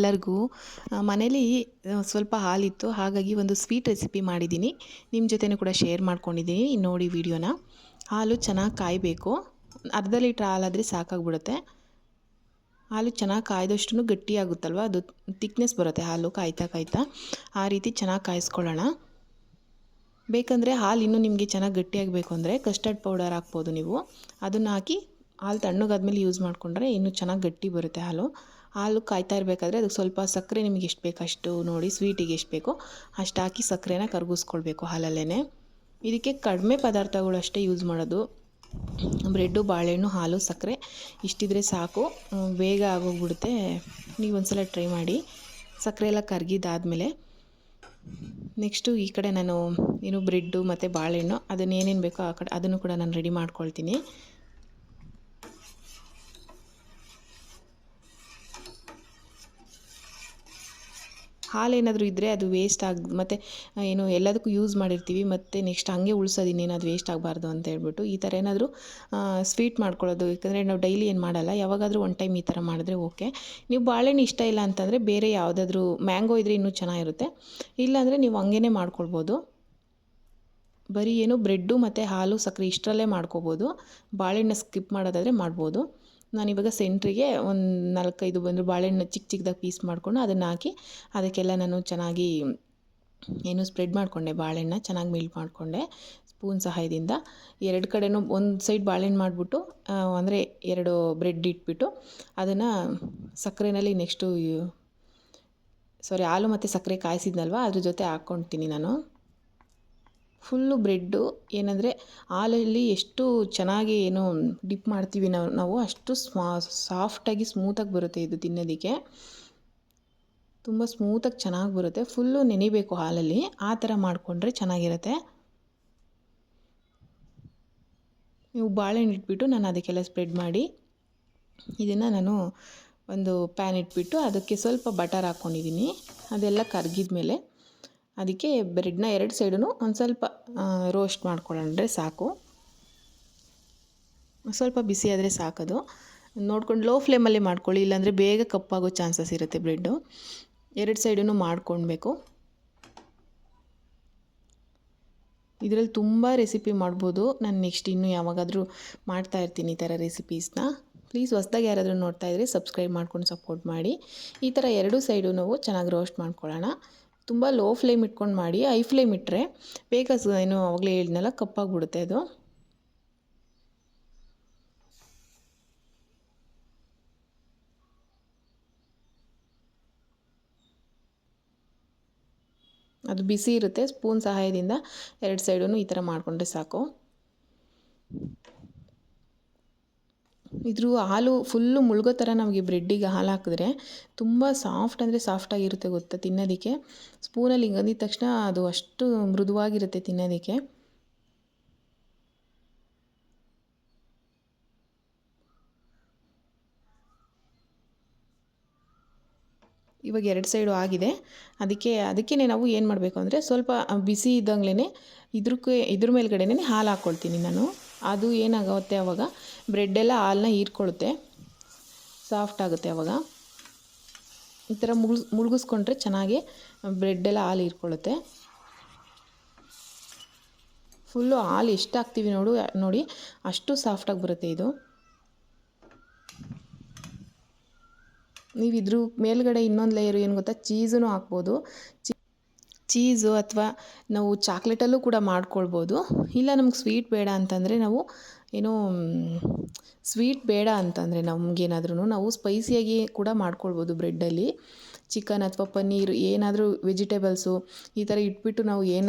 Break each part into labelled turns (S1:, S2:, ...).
S1: ಎಲ್ಲರಿಗೂ ಮನೇಲಿ ಸ್ವಲ್ಪ ಹಾಲಿತ್ತು, ಹಾಗಾಗಿ ಒಂದು ಸ್ವೀಟ್ ರೆಸಿಪಿ ಮಾಡಿದ್ದೀನಿ. ನಿಮ್ಮ ಜೊತೆನೂ ಕೂಡ ಶೇರ್ ಮಾಡ್ಕೊಂಡಿದ್ದೀನಿ. ನೋಡಿ ವಿಡಿಯೋನ. ಹಾಲು ಚೆನ್ನಾಗಿ ಕಾಯಬೇಕು. ಅರ್ಧ ಲೀಟ್ರ್ ಹಾಲಾದರೆ ಸಾಕಾಗ್ಬಿಡುತ್ತೆ. ಹಾಲು ಚೆನ್ನಾಗಿ ಕಾಯ್ದಷ್ಟು ಗಟ್ಟಿಯಾಗುತ್ತಲ್ವ, ಅದು ತಿಕ್ನೆಸ್ ಬರುತ್ತೆ ಹಾಲು ಕಾಯ್ತಾ ಕಾಯ್ತಾ. ಆ ರೀತಿ ಚೆನ್ನಾಗಿ ಕಾಯಿಸ್ಕೊಳ್ಳೋಣ. ಬೇಕಂದರೆ ಹಾಲು ಇನ್ನೂ ನಿಮಗೆ ಚೆನ್ನಾಗಿ ಗಟ್ಟಿಯಾಗಬೇಕು ಅಂದರೆ ಕಸ್ಟರ್ಡ್ ಪೌಡರ್ ಹಾಕ್ಬೋದು ನೀವು. ಅದನ್ನು ಹಾಕಿ ಹಾಲು ತಣ್ಣಗಾದ್ಮೇಲೆ ಯೂಸ್ ಮಾಡಿಕೊಂಡ್ರೆ ಇನ್ನೂ ಚೆನ್ನಾಗಿ ಗಟ್ಟಿ ಬರುತ್ತೆ ಹಾಲು. ಹಾಲು ಕಾಯ್ತಾ ಇರಬೇಕಾದ್ರೆ ಅದಕ್ಕೆ ಸ್ವಲ್ಪ ಸಕ್ಕರೆ ನಿಮಗೆ ಎಷ್ಟು ಬೇಕು ಅಷ್ಟು ನೋಡಿ, ಸ್ವೀಟಿಗೆ ಎಷ್ಟು ಬೇಕೋ ಅಷ್ಟು ಹಾಕಿ ಸಕ್ಕರೆನ ಕರಗಿಸ್ಕೊಳ್ಬೇಕು ಹಾಲಲ್ಲೇ. ಇದಕ್ಕೆ ಕಡಿಮೆ ಪದಾರ್ಥಗಳು ಅಷ್ಟೇ ಯೂಸ್ ಮಾಡೋದು. ಬ್ರೆಡ್ಡು, ಬಾಳೆಹಣ್ಣು, ಹಾಲು, ಸಕ್ಕರೆ ಇಷ್ಟಿದ್ರೆ ಸಾಕು, ಬೇಗ ಆಗೋಗ್ಬಿಡುತ್ತೆ. ನೀವು ಒಂದ್ಸಲ ಟ್ರೈ ಮಾಡಿ. ಸಕ್ಕರೆ ಎಲ್ಲ ಕರಗಿದಾದ್ಮೇಲೆ ನೆಕ್ಸ್ಟು ಈ ಕಡೆ ನಾನು ಬ್ರೆಡ್ಡು ಮತ್ತು ಬಾಳೆಹಣ್ಣು ಅದನ್ನೇನೇನು ಬೇಕೋ ಆ ಕಡೆ ಅದನ್ನು ಕೂಡ ನಾನು ರೆಡಿ ಮಾಡ್ಕೊಳ್ತೀನಿ. ಹಾಲೇನಾದರೂ ಇದ್ದರೆ ಅದು ವೇಸ್ಟ್ ಮತ್ತು ಎಲ್ಲದಕ್ಕೂ ಯೂಸ್ ಮಾಡಿರ್ತೀವಿ, ಮತ್ತು ನೆಕ್ಸ್ಟ್ ಹಂಗೆ ಉಳಿಸೋದು, ಇನ್ನೇನಾದ್ರು ವೇಸ್ಟ್ ಆಗಬಾರ್ದು ಅಂತ ಹೇಳ್ಬಿಟ್ಟು ಈ ಥರ ಏನಾದರೂ ಸ್ವೀಟ್ ಮಾಡ್ಕೊಳ್ಳೋದು. ಯಾಕಂದರೆ ನಾವು ಡೈಲಿ ಏನು ಮಾಡಲ್ಲ, ಯಾವಾಗಾದರೂ ಒನ್ ಟೈಮ್ ಈ ಥರ ಮಾಡಿದ್ರೆ ಓಕೆ. ನೀವು ಬಾಳೆಹಣ್ಣು ಇಷ್ಟ ಇಲ್ಲ ಅಂತಂದರೆ ಬೇರೆ ಯಾವುದಾದ್ರೂ ಮ್ಯಾಂಗೋ ಇದ್ದರೆ ಇನ್ನೂ ಚೆನ್ನಾಗಿರುತ್ತೆ. ಇಲ್ಲಾಂದರೆ ನೀವು ಹಂಗೇ ಮಾಡ್ಕೊಳ್ಬೋದು. ಬರೀ ಬ್ರೆಡ್ಡು ಮತ್ತು ಹಾಲು, ಸಕ್ಕರೆ ಇಷ್ಟರಲ್ಲೇ ಮಾಡ್ಕೋಬೋದು. ಬಾಳೆಹಣ್ಣು ಸ್ಕಿಪ್ ಮಾಡೋದಾದರೆ ಮಾಡ್ಬೋದು. ನಾನಿವಾಗ ಸೆಂಟ್ರಿಗೆ ಒಂದು 4-5 ಬಂದು ಬಾಳೆಹಣ್ಣು ಚಿಕ್ಕ ಚಿಕ್ಕದಾಗಿ ಪೀಸ್ ಮಾಡಿಕೊಂಡು ಅದನ್ನು ಹಾಕಿ ಅದಕ್ಕೆಲ್ಲ ನಾನು ಚೆನ್ನಾಗಿ ಸ್ಪ್ರೆಡ್ ಮಾಡಿಕೊಂಡೆ. ಬಾಳೆಹಣ್ಣ ಚೆನ್ನಾಗಿ ಮೆಲ್ಟ್ ಮಾಡಿಕೊಂಡೆ ಸ್ಪೂನ್ ಸಹಾಯದಿಂದ. ಎರಡು ಕಡೆನೂ ಒಂದು ಸೈಡ್ ಬಾಳೆಹಣ್ಣು ಮಾಡಿಬಿಟ್ಟು ಅಂದರೆ 2 ಬ್ರೆಡ್ ಇಟ್ಬಿಟ್ಟು ಅದನ್ನು ಸಕ್ಕರೆಯಲ್ಲಿ ಹಾಲು ಮತ್ತು ಸಕ್ಕರೆ ಕಾಯಿಸಿದ್ನಲ್ವ ಅದ್ರ ಜೊತೆ ಹಾಕ್ಕೊಳ್ತೀನಿ ನಾನು. ಫುಲ್ಲು ಬ್ರೆಡ್ಡು ಏನಂದರೆ ಹಾಲಲ್ಲಿ ಎಷ್ಟು ಚೆನ್ನಾಗಿ ಡಿಪ್ ಮಾಡ್ತೀವಿ ನಾವು ಅಷ್ಟು ಸಾಫ್ಟಾಗಿ ಸ್ಮೂತಾಗಿ ಬರುತ್ತೆ ಇದು ತಿನ್ನೋದಕ್ಕೆ. ತುಂಬ ಸ್ಮೂತಾಗಿ ಚೆನ್ನಾಗಿ ಬರುತ್ತೆ. ಫುಲ್ಲು ನೆನಿಬೇಕು ಹಾಲಲ್ಲಿ, ಆ ಥರ ಮಾಡಿಕೊಂಡ್ರೆ ಚೆನ್ನಾಗಿರುತ್ತೆ. ನೀವು ಬಾಳೆಹಣ್ಣು ಇಟ್ಬಿಟ್ಟು ನಾನು ಅದಕ್ಕೆಲ್ಲ ಸ್ಪ್ರೆಡ್ ಮಾಡಿ ಇದನ್ನು ನಾನು ಒಂದು ಪ್ಯಾನ್ ಇಟ್ಬಿಟ್ಟು ಅದಕ್ಕೆ ಸ್ವಲ್ಪ ಬಟರ್ ಹಾಕ್ಕೊಂಡಿದ್ದೀನಿ. ಅದೆಲ್ಲ ಕರಗಿದ ಮೇಲೆ ಅದಕ್ಕೆ ಬ್ರೆಡ್ನ 2 ಸೈಡೂ ಒಂದು ಸ್ವಲ್ಪ ರೋಸ್ಟ್ ಮಾಡ್ಕೊಂಡ್ರೆ ಸಾಕು. ಸ್ವಲ್ಪ ಬಿಸಿ ಆದರೆ ಸಾಕದು. ನೋಡ್ಕೊಂಡು ಲೋ ಫ್ಲೇಮಲ್ಲೇ ಮಾಡ್ಕೊಳ್ಳಿ, ಇಲ್ಲಾಂದರೆ ಬೇಗ ಕಪ್ಪಾಗೋ ಚಾನ್ಸಸ್ ಇರುತ್ತೆ ಬ್ರೆಡ್ಡು. 2 ಸೈಡೂ ಮಾಡ್ಕೊಳ್ಬೇಕು. ಇದರಲ್ಲಿ ತುಂಬ ರೆಸಿಪಿ ಮಾಡ್ಬೋದು. ನಾನು ನೆಕ್ಸ್ಟ್ ಇನ್ನೂ ಯಾವಾಗಾದರೂ ಮಾಡ್ತಾಯಿರ್ತೀನಿ ಈ ಥರ ರೆಸಿಪೀಸ್ನ. ಪ್ಲೀಸ್ ಹೊಸ್ದಾಗಿ ಯಾರಾದರೂ ನೋಡ್ತಾಯಿದ್ರೆ ಸಬ್ಸ್ಕ್ರೈಬ್ ಮಾಡ್ಕೊಂಡು ಸಪೋರ್ಟ್ ಮಾಡಿ. ಈ ಥರ 2 ಸೈಡೂ ಚೆನ್ನಾಗಿ ರೋಸ್ಟ್ ಮಾಡ್ಕೊಳ್ಳೋಣ. ತುಂಬ ಲೋ ಫ್ಲೇಮ್ ಇಟ್ಕೊಂಡು ಮಾಡಿ. ಹೈ ಫ್ಲೇಮ್ ಇಟ್ಟರೆ ಬೇಗ ಆವಾಗಲೇ ಹೇಳಿದ್ನಲ್ಲ ಕಪ್ಪಾಗಿಬಿಡುತ್ತೆ ಅದು. ಅದು ಬಿಸಿ ಇರುತ್ತೆ. ಸ್ಪೂನ್ ಸಹಾಯದಿಂದ 2 ಸೈಡೂ ಈ ಥರ ಮಾಡಿಕೊಂಡ್ರೆ ಸಾಕು. ಇದ್ರ ಹಾಲು ಫುಲ್ಲು ಮುಳುಗೋ ಥರ ನಮಗೆ ಬ್ರೆಡ್ಡಿಗೆ ಹಾಲು ಹಾಕಿದ್ರೆ ತುಂಬ ಸಾಫ್ಟ್ ಅಂದರೆ ಸಾಫ್ಟಾಗಿರುತ್ತೆ ಗೊತ್ತಾ ತಿನ್ನೋದಕ್ಕೆ. ಸ್ಪೂನಲ್ಲಿ ಹಿಂಗೆ ಅಂದಿದ ತಕ್ಷಣ ಅದು ಅಷ್ಟು ಮೃದುವಾಗಿರುತ್ತೆ ತಿನ್ನೋದಕ್ಕೆ. ಇವಾಗ 2 ಸೈಡು ಆಗಿದೆ. ಅದಕ್ಕೆ ನಾವು ಏನು ಮಾಡಬೇಕು ಅಂದರೆ ಸ್ವಲ್ಪ ಬಿಸಿ ಇದ್ದಂಗ್ಲೇ ಇದ್ರ ಮೇಲ್ಗಡೆನೇ ಹಾಲು ಹಾಕ್ಕೊಳ್ತೀನಿ ನಾನು. ಅದು ಏನಾಗುತ್ತೆ ಆವಾಗ ಬ್ರೆಡ್ಡೆಲ್ಲ ಹಾಲನ್ನ ಹೀರ್ಕೊಳ್ಳುತ್ತೆ, ಸಾಫ್ಟ್ ಆಗುತ್ತೆ. ಆವಾಗ ಈ ಥರ ಮುಳುಗಿಸ್ಕೊಂಡ್ರೆ ಚೆನ್ನಾಗಿ ಬ್ರೆಡ್ಡೆಲ್ಲ ಹಾಲು ಹೀರ್ಕೊಳ್ಳುತ್ತೆ. ಫುಲ್ಲು ಹಾಲು ಎಷ್ಟು ಹಾಕ್ತೀವಿ ನೋಡಿ ಅಷ್ಟು ಸಾಫ್ಟಾಗಿ ಬರುತ್ತೆ ಇದು. ನೀವು ಇದ್ರ ಮೇಲ್ಗಡೆ ಇನ್ನೊಂದು ಲೇಯರು ಏನು ಗೊತ್ತಾ, ಚೀಸೂ ಹಾಕ್ಬೋದು. ಚೀಸು ಅಥವಾ ನಾವು ಚಾಕ್ಲೇಟಲ್ಲೂ ಕೂಡ ಮಾಡ್ಕೊಳ್ಬೋದು. ಇಲ್ಲ ನಮ್ಗೆ ಸ್ವೀಟ್ ಬೇಡ ಅಂತಂದರೆ ನಮಗೇನಾದ್ರೂ ನಾವು ಸ್ಪೈಸಿಯಾಗಿ ಕೂಡ ಮಾಡ್ಕೊಳ್ಬೋದು. ಬ್ರೆಡ್ಡಲ್ಲಿ ಚಿಕನ್ ಅಥವಾ ಪನ್ನೀರ್ ಏನಾದರೂ ವೆಜಿಟೇಬಲ್ಸು ಈ ಥರ ಇಟ್ಬಿಟ್ಟು ನಾವು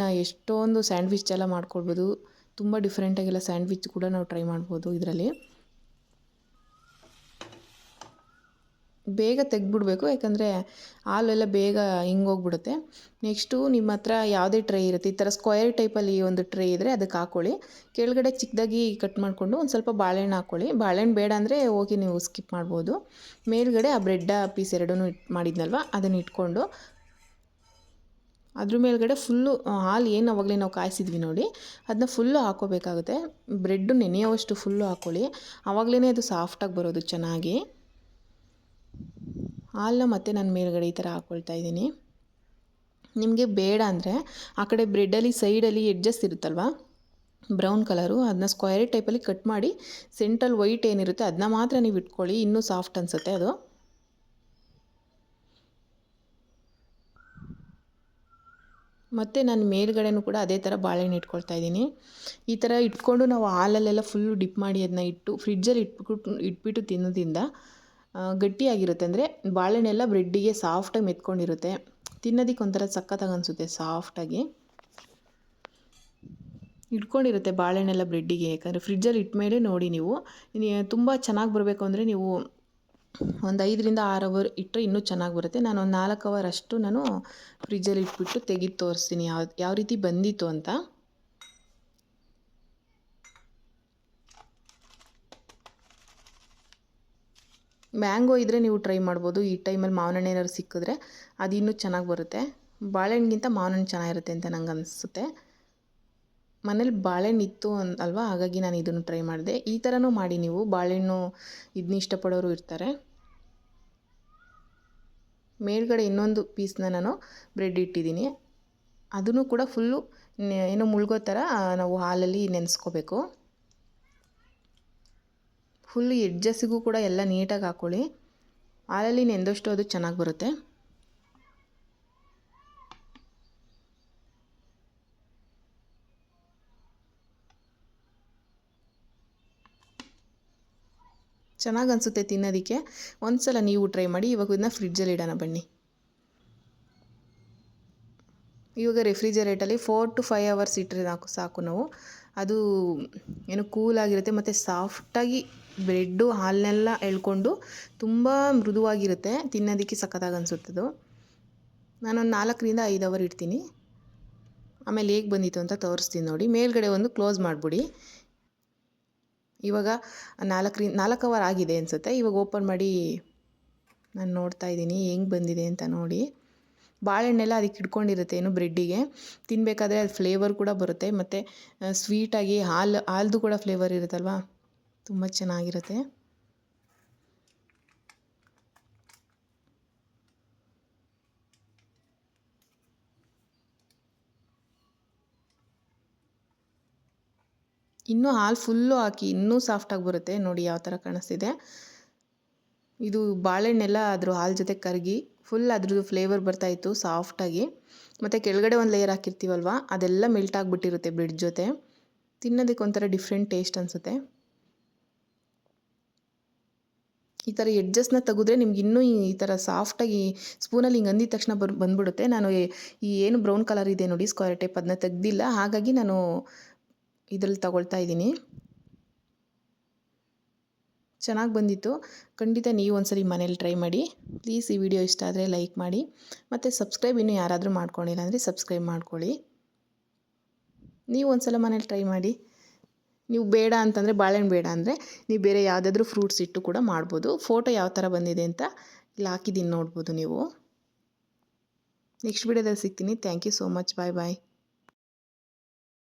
S1: ಎಷ್ಟೊಂದು ಸ್ಯಾಂಡ್ವಿಚ್ ಎಲ್ಲ ಮಾಡ್ಕೊಳ್ಬೋದು. ತುಂಬ ಡಿಫ್ರೆಂಟಾಗೆಲ್ಲ ಸ್ಯಾಂಡ್ವಿಚ್ ಕೂಡ ನಾವು ಟ್ರೈ ಮಾಡ್ಬೋದು. ಇದರಲ್ಲಿ ಬೇಗ ತೆಗೆದ್ಬಿಡ್ಬೇಕು, ಯಾಕಂದರೆ ಹಾಲೆಲ್ಲ ಬೇಗ ಹಿಂಗೋಗ್ಬಿಡುತ್ತೆ. ನೆಕ್ಸ್ಟು ನಿಮ್ಮ ಹತ್ರ ಯಾವುದೇ ಟ್ರೈ ಇರುತ್ತೆ, ಈ ಥರ ಸ್ಕ್ವಯರ್ ಟೈಪಲ್ಲಿ ಒಂದು ಟ್ರೈ ಇದ್ದರೆ ಅದಕ್ಕೆ ಹಾಕ್ಕೊಳ್ಳಿ. ಕೆಳಗಡೆ ಚಿಕ್ಕದಾಗಿ ಕಟ್ ಮಾಡಿಕೊಂಡು ಒಂದು ಸ್ವಲ್ಪ ಬಾಳೆಹಣ್ಣು ಹಾಕ್ಕೊಳ್ಳಿ. ಬಾಳೆಹಣ್ಣು ಬೇಡ ಅಂದರೆ ಹೋಗಿ ನೀವು ಸ್ಕಿಪ್ ಮಾಡ್ಬೋದು. ಮೇಲ್ಗಡೆ ಆ ಬ್ರೆಡ್ ಪೀಸ್ 2 ಮಾಡಿದ್ನಲ್ವ ಅದನ್ನು ಇಟ್ಕೊಂಡು ಅದ್ರ ಮೇಲ್ಗಡೆ ಫುಲ್ಲು ಹಾಲು ಆವಾಗಲೇ ನಾವು ಕಾಯಿಸಿದ್ವಿ ನೋಡಿ ಅದನ್ನ ಫುಲ್ಲು ಹಾಕ್ಕೋಬೇಕಾಗುತ್ತೆ. ಬ್ರೆಡ್ಡು ನೆನೆಯೋವಷ್ಟು ಫುಲ್ಲು ಹಾಕ್ಕೊಳ್ಳಿ, ಆವಾಗಲೇ ಅದು ಸಾಫ್ಟಾಗಿ ಬರೋದು ಚೆನ್ನಾಗಿ. ಹಾಲನ್ನ ಮತ್ತೆ ನಾನು ಮೇಲ್ಗಡೆ ಈ ಥರ ಹಾಕ್ಕೊಳ್ತಾ ಇದ್ದೀನಿ. ನಿಮಗೆ ಬೇಡ ಅಂದರೆ ಆ ಕಡೆ ಬ್ರೆಡ್ಡಲ್ಲಿ ಸೈಡಲ್ಲಿ ಎಡ್ಜಸ್ ಇರುತ್ತಲ್ವ ಬ್ರೌನ್ ಕಲರು, ಅದನ್ನ ಸ್ಕ್ವೇರ್ ಟೈಪಲ್ಲಿ ಕಟ್ ಮಾಡಿ ಸೆಂಟ್ರಲ್ ವೈಟ್ ಏನಿರುತ್ತೆ ಅದನ್ನ ಮಾತ್ರ ನೀವು ಇಟ್ಕೊಳ್ಳಿ, ಇನ್ನೂ ಸಾಫ್ಟ್ ಅನಿಸುತ್ತೆ ಅದು. ಮತ್ತು ನಾನು ಮೇಲ್ಗಡೆನೂ ಕೂಡ ಅದೇ ಥರ ಬಾಳೆಹಣ್ಣು ಇಟ್ಕೊಳ್ತಾ ಇದ್ದೀನಿ. ಈ ಥರ ಇಟ್ಕೊಂಡು ನಾವು ಹಾಲಲ್ಲೆಲ್ಲ ಫುಲ್ಲು ಡಿಪ್ ಮಾಡಿ ಅದನ್ನ ಇಟ್ಟು ಫ್ರಿಡ್ಜಲ್ಲಿ ಇಟ್ಬಿಟ್ಟು ತಿನ್ನೋದ್ರಿಂದ ಗಟ್ಟಿಯಾಗಿರುತ್ತೆ. ಅಂದರೆ ಬಾಳೆಹಣ್ಣೆಲ್ಲ ಬ್ರೆಡ್ಡಿಗೆ ಸಾಫ್ಟಾಗಿ ಮೆತ್ಕೊಂಡಿರುತ್ತೆ, ತಿನ್ನೋದಕ್ಕೆ ಒಂಥರ ಸಖತ್ತಾಗಿ ಅನಿಸುತ್ತೆ ಸಾಫ್ಟಾಗಿ ಇಟ್ಕೊಂಡಿರುತ್ತೆ ಬಾಳೆಹಣ್ಣೆಲ್ಲ ಬ್ರೆಡ್ಡಿಗೆ. ಯಾಕಂದರೆ ಫ್ರಿಡ್ಜಲ್ಲಿ ಇಟ್ಮೇಲೆ ನೋಡಿ ನೀವು ತುಂಬ ಚೆನ್ನಾಗಿ ಬರಬೇಕು ಅಂದರೆ ನೀವು ಒಂದು 5ರಿಂದ 6 ಅವರ್ ಇಟ್ಟರೆ ಇನ್ನೂ ಚೆನ್ನಾಗಿ ಬರುತ್ತೆ. ನಾನು ಒಂದು 4 ಅವರ್ ಅಷ್ಟು ನಾನು ಫ್ರಿಡ್ಜಲ್ಲಿ ಇಟ್ಬಿಟ್ಟು ತೆಗೆದು ತೋರಿಸ್ತೀನಿ ಯಾವ ರೀತಿ ಬಂದಿತ್ತು ಅಂತ. ಮ್ಯಾಂಗೋ ಇದ್ದರೆ ನೀವು ಟ್ರೈ ಮಾಡ್ಬೋದು. ಈ ಟೈಮಲ್ಲಿ ಮಾವಿನ ಹಣ್ಣು ಏನಾದ್ರು ಸಿಕ್ಕಿದ್ರೆ ಅದು ಇನ್ನೂ ಚೆನ್ನಾಗಿ ಬರುತ್ತೆ. ಬಾಳೆಹಣ್ಣಿಗಿಂತ ಮಾವಿನ ಹಣ್ಣು ಚೆನ್ನಾಗಿರುತ್ತೆ ಅಂತ ನಂಗೆ ಅನಿಸುತ್ತೆ. ಮನೇಲಿ ಬಾಳೆಹಣ್ಣು ಇತ್ತು ಅಲ್ವಾ, ಹಾಗಾಗಿ ನಾನು ಇದನ್ನು ಟ್ರೈ ಮಾಡಿದೆ. ಈ ಥರನೂ ಮಾಡಿ ನೀವು, ಬಾಳೆಹಣ್ಣು ಇದನ್ನ ಇಷ್ಟಪಡೋರು ಇರ್ತಾರೆ. ಮೇಲ್ಗಡೆ ಇನ್ನೊಂದು ಪೀಸ್ನ ನಾನು ಬ್ರೆಡ್ ಇಟ್ಟಿದ್ದೀನಿ, ಅದನ್ನು ಕೂಡ ಫುಲ್ಲು ಏನೋ ಮುಳುಗೋ ಥರ ನಾವು ಹಾಲಲ್ಲಿ ನೆನೆಸ್ಕೋಬೇಕು. ಫುಲ್ಲು ಎಡ್ಜಸ್ಸಿಗೂ ಕೂಡ ಎಲ್ಲ ನೀಟಾಗಿ ಹಾಕ್ಕೊಳ್ಳಿ. ಹಾಲಲ್ಲಿ ನೆಂದಷ್ಟು ಅದು ಚೆನ್ನಾಗಿ ಬರುತ್ತೆ. ಚೆನ್ನಾಗಿ ಅನಿಸುತ್ತೆ ತಿನ್ನೋದಕ್ಕೆ. ಒಂದು ಸಲ ನೀವು ಟ್ರೈ ಮಾಡಿ. ಇವಾಗ ಇದನ್ನ ಫ್ರಿಡ್ಜಲ್ಲಿ ಇಡೋಣ ಬನ್ನಿ. ಇವಾಗ ರೆಫ್ರಿಜರೇಟಲ್ಲಿ 4 to 5 ಅವರ್ಸ್ ಇಟ್ಟರೆ ಸಾಕು ನಾವು. ಅದು ಏನು ಕೂಲಾಗಿರುತ್ತೆ ಮತ್ತು ಸಾಫ್ಟಾಗಿ ಬ್ರೆಡ್ಡು ಹಾಲನ್ನೆಲ್ಲ ಎಳ್ಕೊಂಡು ತುಂಬ ಮೃದುವಾಗಿರುತ್ತೆ, ತಿನ್ನೋದಕ್ಕೆ ಸಖತ್ತಾಗಿ ಅನಿಸುತ್ತದು. ನಾನೊಂದು 4ರಿಂದ 5 ಅವರ್ ಇಡ್ತೀನಿ, ಆಮೇಲೆ ಹೇಗೆ ಬಂದಿತ್ತು ಅಂತ ತೋರಿಸ್ತೀನಿ ನೋಡಿ. ಮೇಲ್ಗಡೆ ಒಂದು ಕ್ಲೋಸ್ ಮಾಡಿಬಿಡಿ. ಇವಾಗ 4 ಅವರ್ ಆಗಿದೆ ಅನಿಸುತ್ತೆ. ಇವಾಗ ಓಪನ್ ಮಾಡಿ ನಾನು ನೋಡ್ತಾ ಇದ್ದೀನಿ ಹೆಂಗೆ ಬಂದಿದೆ ಅಂತ ನೋಡಿ. ಬಾಳೆಹಣ್ಣೆಲ್ಲ ಅದಕ್ಕೆ ಇಟ್ಕೊಂಡಿರುತ್ತೆ ಏನು ಬ್ರೆಡ್ಡಿಗೆ, ತಿನ್ನಬೇಕಾದ್ರೆ ಅದು ಫ್ಲೇವರ್ ಕೂಡ ಬರುತ್ತೆ. ಮತ್ತು ಸ್ವೀಟಾಗಿ ಹಾಲ್ದು ಕೂಡ ಫ್ಲೇವರ್ ಇರುತ್ತಲ್ವ, ತುಂಬ ಚೆನ್ನಾಗಿರುತ್ತೆ. ಇನ್ನೂ ಹಾಲು ಫುಲ್ಲು ಹಾಕಿ ಇನ್ನೂ ಸಾಫ್ಟಾಗಿ ಬರುತ್ತೆ ನೋಡಿ, ಯಾವ ಥರ ಕಾಣಿಸ್ತಿದೆ. ಇದು ಬಾಳೆಹಣ್ಣೆಲ್ಲ ಅದ್ರ ಹಾಲು ಜೊತೆ ಕರಗಿ ಫುಲ್ ಅದ್ರದ್ದು ಫ್ಲೇವರ್ ಬರ್ತಾಯಿತ್ತು ಸಾಫ್ಟಾಗಿ. ಮತ್ತು ಕೆಳಗಡೆ ಒಂದು ಲೇಯರ್ ಹಾಕಿರ್ತೀವಲ್ವ, ಅದೆಲ್ಲ ಮೆಲ್ಟ್ ಆಗಿಬಿಟ್ಟಿರುತ್ತೆ ಬ್ರೆಡ್ ಜೊತೆ. ತಿನ್ನೋದಕ್ಕೆ ಒಂಥರ ಡಿಫ್ರೆಂಟ್ ಟೇಸ್ಟ್ ಅನಿಸುತ್ತೆ. ಈ ಥರ ಎಡ್ಜಸ್ನ ತೆಗೆದ್ರೆ ನಿಮ್ಗೆ ಇನ್ನೂ ಈ ಥರ ಸಾಫ್ಟಾಗಿ ಸ್ಪೂನಲ್ಲಿ ಹಿಂಗೆ ಅಂದಿದ ತಕ್ಷಣ ಬಂದ್ಬಿಡುತ್ತೆ. ನಾನು ಈ ಏನು ಬ್ರೌನ್ ಕಲರ್ ಇದೆ ನೋಡಿ ಸ್ಕ್ವೇರ್ ಟೈಪ್, ಅದನ್ನ ತೆಗ್ದಿಲ್ಲ, ಹಾಗಾಗಿ ನಾನು ಇದರಲ್ಲಿ ತಗೊಳ್ತಾ ಇದ್ದೀನಿ. ಚೆನ್ನಾಗಿ ಬಂದಿತ್ತು. ಖಂಡಿತ ನೀವು ಒಂದ್ಸರಿ ಮನೇಲಿ ಟ್ರೈ ಮಾಡಿ. ಪ್ಲೀಸ್ ಈ ವಿಡಿಯೋ ಇಷ್ಟ ಆದರೆ ಲೈಕ್ ಮಾಡಿ, ಮತ್ತು ಸಬ್ಸ್ಕ್ರೈಬ್ ಇನ್ನೂ ಯಾರಾದರೂ ಮಾಡ್ಕೊಂಡಿಲ್ಲ ಅಂದರೆ ಸಬ್ಸ್ಕ್ರೈಬ್ ಮಾಡ್ಕೊಳ್ಳಿ. ನೀವು ಒಂದ್ಸಲ ಮನೇಲಿ ಟ್ರೈ ಮಾಡಿ. ನೀವು ಬೇಡ ಅಂತಂದರೆ, ಬಾಳೆಹಣ್ಣು ಬೇಡ ಅಂದರೆ ನೀವು ಬೇರೆ ಯಾವುದಾದ್ರೂ ಫ್ರೂಟ್ಸ್ ಇಟ್ಟು ಕೂಡ ಮಾಡ್ಬೋದು. ಫೋಟೋ ಯಾವ ಥರ ಬಂದಿದೆ ಅಂತ ಇಲ್ಲಿ ಹಾಕಿದ್ದೀನಿ ನೋಡ್ಬೋದು ನೀವು. ನೆಕ್ಸ್ಟ್ ವಿಡಿಯೋದಲ್ಲಿ ಸಿಗ್ತೀನಿ. Thank you so much. Bye bye.